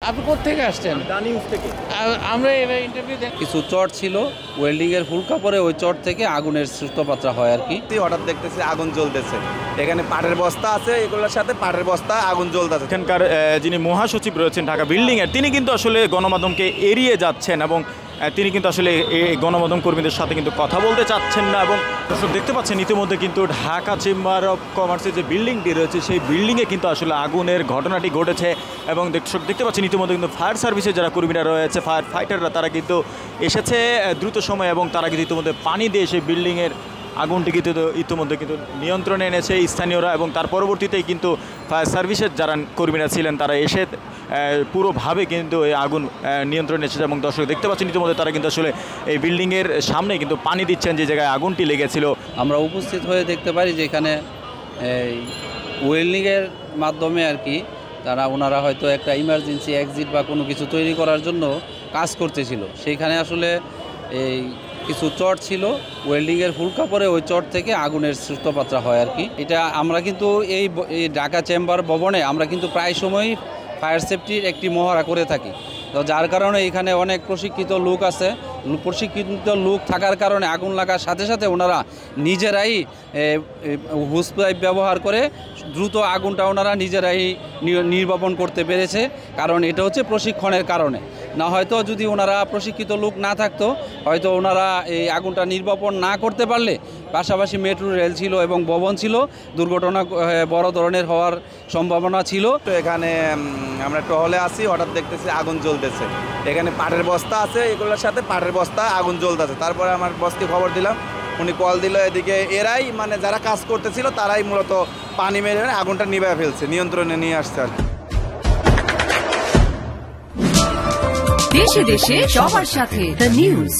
আপনি কোত্থেকে আসছেন? নিউজ থেকে। আমরা এবার ইন্টারভিউ কিছু চট ছিল ওয়েল্ডিং এর ফুল কাপড়ে, ওই চট থেকে আগুনের সূত্রপাত হয় আর কি। হঠাৎ দেখতেছি আগুন জ্বলতেছে, এখানে পাটের বস্তা আছে, এগুলোর সাথে পাটের বস্তা আগুন জ্বলতেছে। এখানকার যিনি মহাসচিব রয়েছেন ঢাকা বিল্ডিংয়ের, তিনি কিন্তু আসলে গণমাধ্যমকে এড়িয়ে যাচ্ছেন এবং তিনি কিন্তু আসলে এই গণমাধ্যম কর্মীদের সাথে কিন্তু কথা বলতে চাচ্ছেন না। এবং দর্শক দেখতে পাচ্ছেন ইতিমধ্যে কিন্তু ঢাকা চেম্বার অফ কমার্সের যে বিল্ডিংটি রয়েছে সেই বিল্ডিংয়ে কিন্তু আসলে আগুনের ঘটনাটি ঘটেছে। এবং দর্শক দেখতে পাচ্ছেন ইতিমধ্যে কিন্তু ফায়ার সার্ভিসের যারা কর্মীরা রয়েছে, ফায়ার ফাইটাররা, তারা কিন্তু এসেছে দ্রুত সময় এবং তারা কিন্তু ইতিমধ্যে পানি দিয়ে সেই বিল্ডিংয়ের আগুনটি কিন্তু ইতিমধ্যে কিন্তু নিয়ন্ত্রণে এনেছে স্থানীয়রা। এবং তার পরবর্তীতেই কিন্তু ফায়ার সার্ভিসের যারা কর্মীরা ছিলেন তারা এসে পুরোভাবে কিন্তু এই আগুন নিয়ন্ত্রণে এসেছে। এবং দর্শক দেখতে পাচ্ছেন ইতিমধ্যে তারা কিন্তু আসলে এই বিল্ডিংয়ের সামনে কিন্তু পানি দিচ্ছেন যে জায়গায় আগুনটি লেগেছিল। আমরা উপস্থিত হয়ে দেখতে পারি যে এখানে ওয়েল্ডিংয়ের মাধ্যমে আর কি ওনারা হয়তো একটা ইমার্জেন্সি এক্সিট বা কোনো কিছু তৈরি করার জন্য কাজ করতেছিল। সেইখানে আসলে এই কিছু চট ছিল ওয়েল্ডিংয়ের ফুল কাপড়ে, ওই চট থেকে আগুনের সূত্রপাত হয় আর কি। এটা আমরা কিন্তু এই ঢাকা চেম্বার ভবনে আমরা কিন্তু প্রায় সময়ই ফায়ার সেফটির একটি মহড়া করে থাকি। তো যার কারণে এখানে অনেক প্রশিক্ষিত লোক আছে। প্রশিক্ষিত লোক থাকার কারণে আগুন লাগার সাথে সাথে ওনারা নিজেরাই হুস পাইপ ব্যবহার করে দ্রুত আগুনটা ওনারা নিজেরাই নির্বাপন করতে পেরেছে। কারণ এটা হচ্ছে প্রশিক্ষণের কারণে। না হয়তো যদি ওনারা প্রশিক্ষিত লোক না থাকতো, হয়তো ওনারা এই আগুনটা নির্বাপন না করতে পারলে, পাশাপাশি মেট্রো রেল ছিল এবং ভবন ছিল, দুর্ঘটনা বড় ধরনের হওয়ার সম্ভাবনা ছিল। তো এখানে আমরা টহলে আসি, হঠাৎ দেখতেছি আগুন জ্বলতেছে, এখানে পাটের বস্তা আছে, এগুলোর সাথে পাটের বস্তা আগুন জ্বলতেছে। তারপরে আমার বসকে খবর দিলাম, উনি কল দিল। এদিকে এরাই মানে যারা কাজ করতেছিল তারাই মূলত পানি মেরে আগুনটা নিভে ফেলছে, নিয়ন্ত্রণে নিয়ে আসছে আর কি। দেশে দেশে সবার সাথে দ্য নিউজ।